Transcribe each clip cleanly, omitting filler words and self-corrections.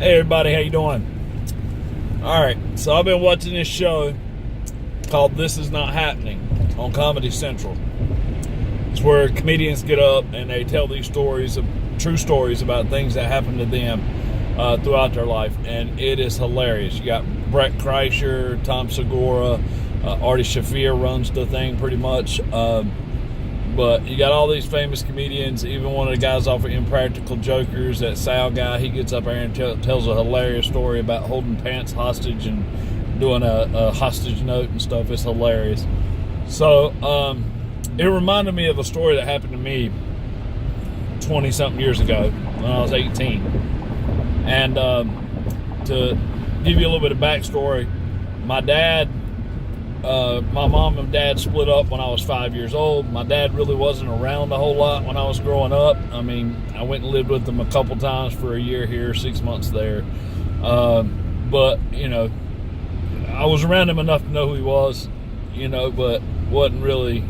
Hey everybody, how you doing? Alright, so I've been watching this show called This Is Not Happening on Comedy Central. It's where comedians get up and they tell these stories, true stories about things that happened to them throughout their life, and it is hilarious. You got Brett Kreischer, Tom Segura, Artie Shafir runs the thing pretty much. But you got all these famous comedians, even one of the guys off of Impractical Jokers, that Sal guy, he gets up there and tells a hilarious story about holding pants hostage and doing a hostage note and stuff. It's hilarious. So it reminded me of a story that happened to me 20-something years ago when I was 18. And to give you a little bit of backstory, my mom and dad split up when I was 5 years old. My dad really wasn't around a whole lot when I was growing up. I mean, I went and lived with them a couple times for a year here, 6 months there. But, you know, I was around him enough to know who he was, you know, but wasn't really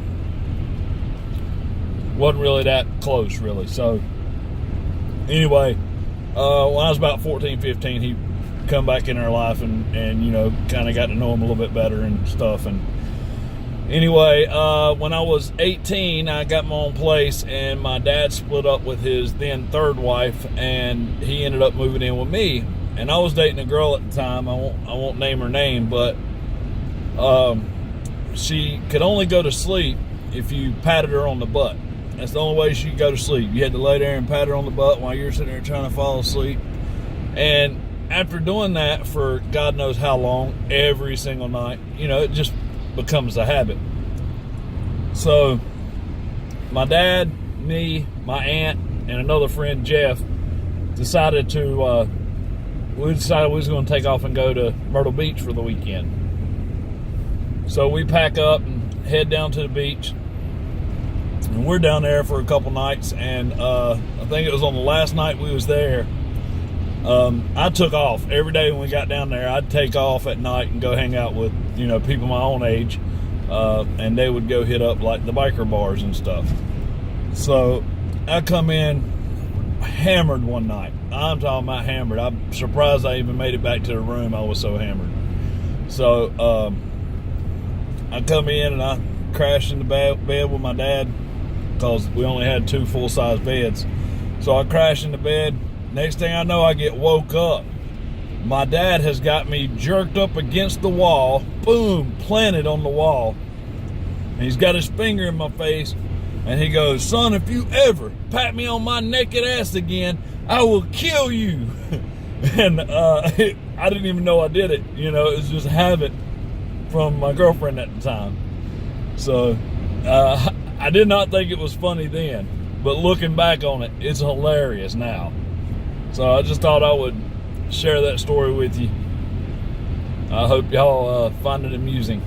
that close, really. So, anyway, when I was about 14, 15, he come back in our life and you know, kind of got to know him a little bit better and stuff. And anyway, when I was 18, I got my own place, and my dad split up with his then third wife, and he ended up moving in with me. And I was dating a girl at the time. I won't name her name, but she could only go to sleep if you patted her on the butt. That's the only way she could go to sleep. You had to lay there and pat her on the butt while you're sitting there trying to fall asleep. And after doing that for God knows how long, every single night, you know, it just becomes a habit. So my dad, me, my aunt, and another friend, Jeff, decided we was going to take off and go to Myrtle Beach for the weekend. So we pack up and head down to the beach. And we're down there for a couple nights, and I think it was on the last night we was there. I took off every day when we got down there. I'd take off at night and go hang out with, you know, people my own age, and they would go hit up like the biker bars and stuff. So I come in hammered one night. I'm talking about hammered. I'm surprised I even made it back to the room. I was so hammered. So I come in and I crashed in the bed with my dad because we only had 2 full-size beds. So I crashed in the bed. Next thing I know, I get woke up. My dad has got me jerked up against the wall, boom, planted on the wall. And he's got his finger in my face, and he goes, "Son, if you ever pat me on my naked ass again, I will kill you." And I didn't even know I did it. You know, it was just a habit from my girlfriend at the time. So I did not think it was funny then, but looking back on it, it's hilarious now. So I just thought I would share that story with you. I hope y'all find it amusing.